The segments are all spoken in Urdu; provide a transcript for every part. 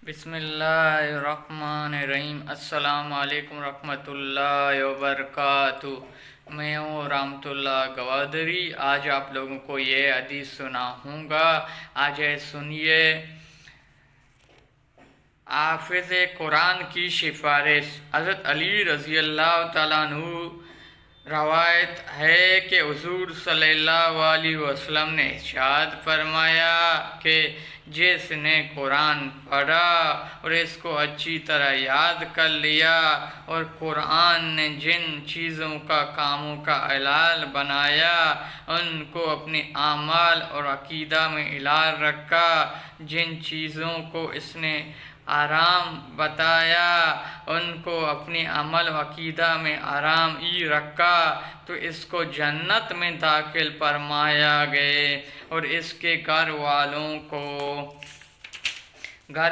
بسم اللہ الرحمن الرحیم۔ السلام علیکم ورحمۃ اللہ وبرکاتہ۔ میں ہوں رحمت اللہ گوادری۔ آج آپ لوگوں کو یہ حدیث سناؤں گا۔ آج سنیے۔ حافظ قرآن کی سفارش۔ حضرت علی رضی اللہ تعالیٰ عنہ روایت ہے کہ حضور صلی اللہ علیہ وسلم نے ارشاد فرمایا کہ جس نے قرآن پڑھا اور اس کو اچھی طرح یاد کر لیا، اور قرآن نے جن چیزوں کا کاموں کا حلال بنایا ان کو اپنے اعمال اور عقیدہ میں حلال رکھا، جن چیزوں کو اس نے آرام بتایا ان کو اپنے عمل و عقیدہ میں آرام ہی رکھا، تو اس کو جنت میں داخل فرمایا گئے، اور اس کے گھر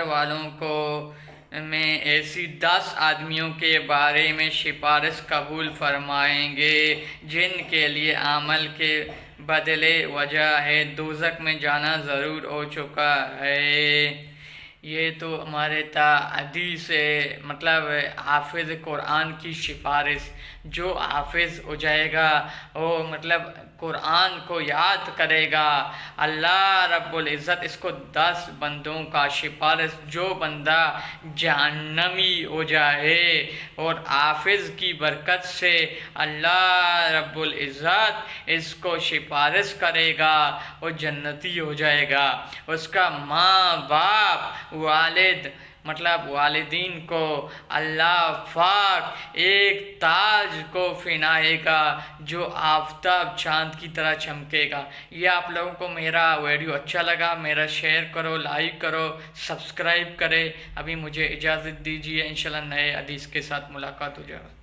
والوں کو میں ایسی 10 آدمیوں کے بارے میں سفارش قبول فرمائیں گے جن کے لیے عمل کے بدلے وجہ ہے دوزخ میں جانا ضرور ہو چکا ہے۔ یہ تو ہمارے حدیث ہے، مطلب حافظ قرآن کی سفارش۔ جو حافظ ہو جائے گا وہ مطلب قرآن کو یاد کرے گا، اللہ رب العزت اس کو 10 بندوں کا سفارش، جو بندہ جہنمی ہو جائے اور حافظ کی برکت سے اللہ رب العزت اس کو سفارش کرے گا اور جنتی ہو جائے گا۔ اس کا ماں باپ والد مطلب والدین کو اللہ پاک ایک تاج کو پہنائے گا جو آفتاب چاند کی طرح چمکے گا۔ یہ آپ لوگوں کو میرا ویڈیو اچھا لگا، میرا شیئر کرو، لائک کرو، سبسکرائب کرے۔ ابھی مجھے اجازت دیجیے، انشاءاللہ نئے حدیث کے ساتھ ملاقات ہو جائے گا۔